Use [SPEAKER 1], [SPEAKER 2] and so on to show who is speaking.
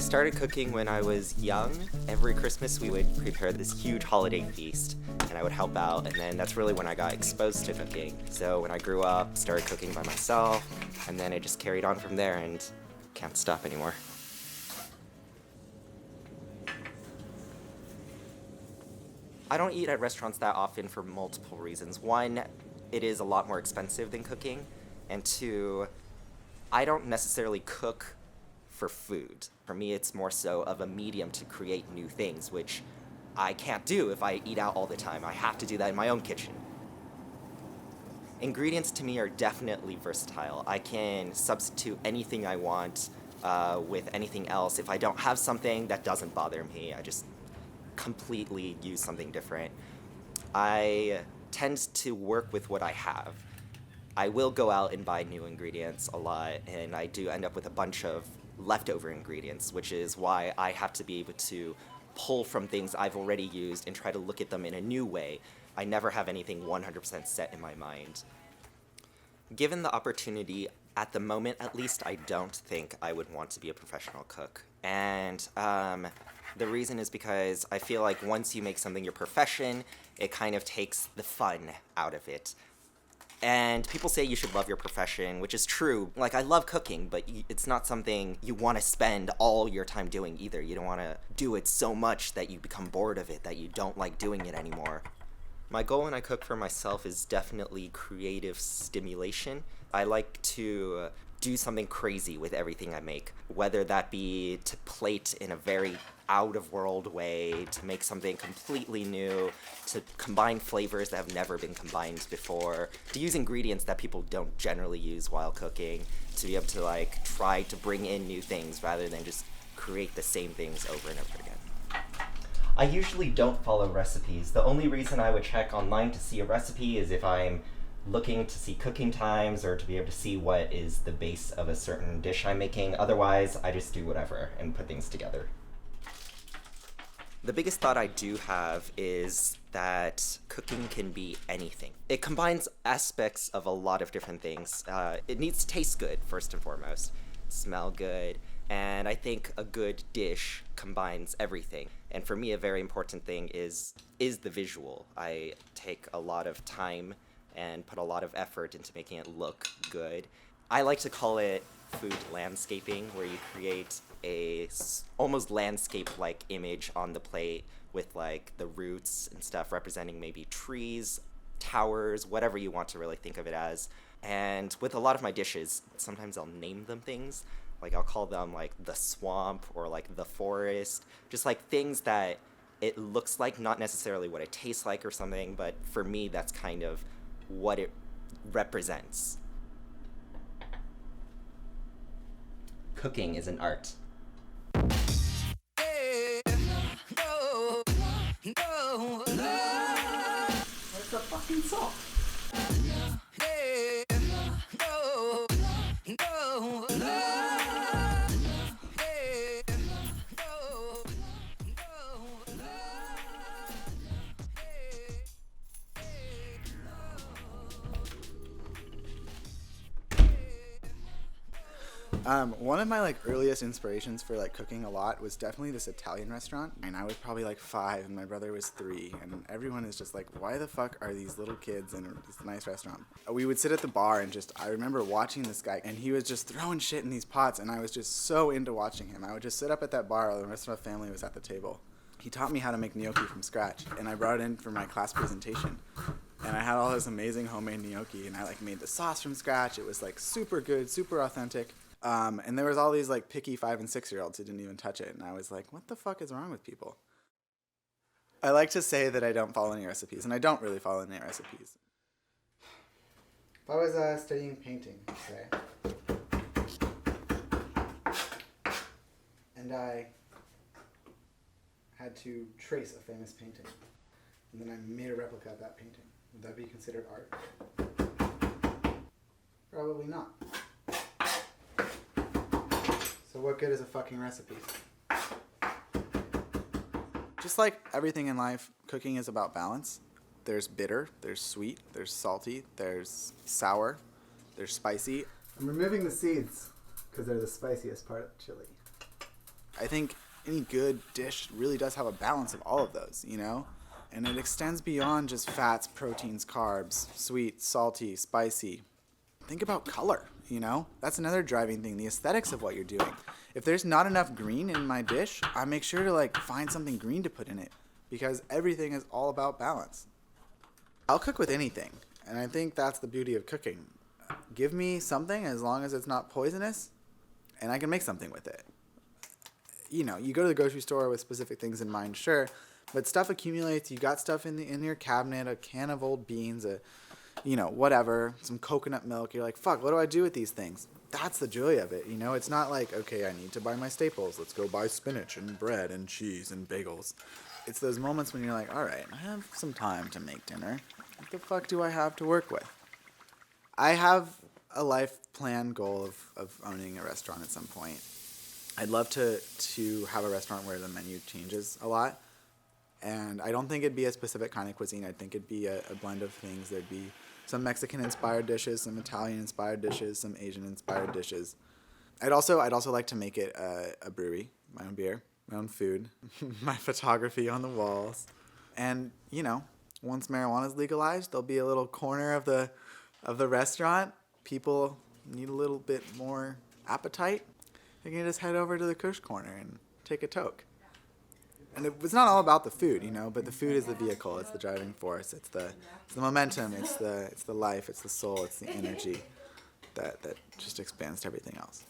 [SPEAKER 1] started cooking when I was young. Every Christmas we would prepare this huge holiday feast and I would help out, and then that's really when I got exposed to cooking. So when I grew up, started cooking by myself, and then it just carried on from there and can't stop anymore. I don't eat at restaurants that often for multiple reasons. One, it is a lot more expensive than cooking, and two, I don't necessarily cook for food. For me, it's more so of a medium to create new things, which I can't do if I eat out all the time. I have to do that in my own kitchen. Ingredients to me are definitely versatile. I can substitute anything I want with anything else. If I don't have something, that doesn't bother me. I just completely use something different. I tend to work with what I have. I will go out and buy new ingredients a lot, and I do end up with a bunch of leftover ingredients, which is why I have to be able to pull from things I've already used and try to look at them in a new way. I never have anything 100% set in my mind. Given the opportunity, at the moment at least, I don't think I would want to be a professional cook. And the reason is because I feel like once you make something your profession, it kind of takes the fun out of it. And people say you should love your profession, which is true. Like, I love cooking, but it's not something you want to spend all your time doing either. You don't want to do it so much that you become bored of it, that you don't like doing it anymore. My goal when I cook for myself is definitely creative stimulation. I like to do something crazy with everything I make, whether that be to plate in a very out-of-world way, to make something completely new, to combine flavors that have never been combined before, to use ingredients that people don't generally use while cooking, to be able to like try to bring in new things rather than just create the same things over and over again. I usually don't follow recipes. The only reason I would check online to see a recipe is if I'm looking to see cooking times or to be able to see what is the base of a certain dish I'm making. Otherwise, I just do whatever and put things together. The biggest thought I do have is that cooking can be anything. It combines aspects of a lot of different things. It needs to taste good, first and foremost, smell good, and I think a good dish combines everything. And for me, a very important thing is the visual. I take a lot of time and put a lot of effort into making it look good. I like to call it food landscaping, where you create a almost landscape-like image on the plate with like the roots and stuff representing maybe trees, towers, whatever you want to really think of it as. And with a lot of my dishes, sometimes I'll name them things. Like I'll call them like the swamp or like the forest, just like things that it looks like, not necessarily what it tastes like or something, but for me that's kind of what it represents. Cooking is an art. Where's the fucking salt?
[SPEAKER 2] One of my like earliest inspirations for like cooking a lot was definitely this Italian restaurant. And I was probably like 5 and my brother was 3, and everyone is just like, why the fuck are these little kids in this nice restaurant? We would sit at the bar and I remember watching this guy, and he was just throwing shit in these pots, and I was just so into watching him. I would just sit up at that bar while the rest of my family was at the table. He taught me how to make gnocchi from scratch, and I brought it in for my class presentation. And I had all this amazing homemade gnocchi, and I like made the sauce from scratch. It was like super good, super authentic. And there was all these like picky 5 and 6-year-olds who didn't even touch it. And I was like, what the fuck is wrong with people? I like to say that I don't follow any recipes, and I don't really follow any recipes. If I was studying painting, say, and I had to trace a famous painting, and then I made a replica of that painting, would that be considered art? Probably not. So what good is a fucking recipe? Just like everything in life, cooking is about balance. There's bitter, there's sweet, there's salty, there's sour, there's spicy. I'm removing the seeds because they're the spiciest part of the chili. I think any good dish really does have a balance of all of those, you know? And it extends beyond just fats, proteins, carbs, sweet, salty, spicy. Think about color, you know? That's another driving thing, the aesthetics of what you're doing. If there's not enough green in my dish, I make sure to like find something green to put in it because everything is all about balance. I'll cook with anything, and I think that's the beauty of cooking. Give me something as long as it's not poisonous, and I can make something with it. You know, you go to the grocery store with specific things in mind, sure, but stuff accumulates. You got stuff in your cabinet, a can of old beans, whatever, some coconut milk. You're like, fuck, what do I do with these things? That's the joy of it, you know? It's not like, okay, I need to buy my staples. Let's go buy spinach and bread and cheese and bagels. It's those moments when you're like, all right, I have some time to make dinner. What the fuck do I have to work with? I have a life plan goal of owning a restaurant at some point. I'd love to have a restaurant where the menu changes a lot. And I don't think it'd be a specific kind of cuisine. I think it'd be a blend of things. There'd be some Mexican-inspired dishes, some Italian-inspired dishes, some Asian-inspired dishes. I'd also like to make it a brewery, my own beer, my own food, my photography on the walls. And, you know, once marijuana is legalized, there'll be a little corner of the restaurant. People need a little bit more appetite. They can just head over to the Kush corner and take a toke. And it's not all about the food, you know, but the food is the vehicle. It's the driving force. It's the momentum. It's the life. It's the soul. It's the energy that just expands to everything else.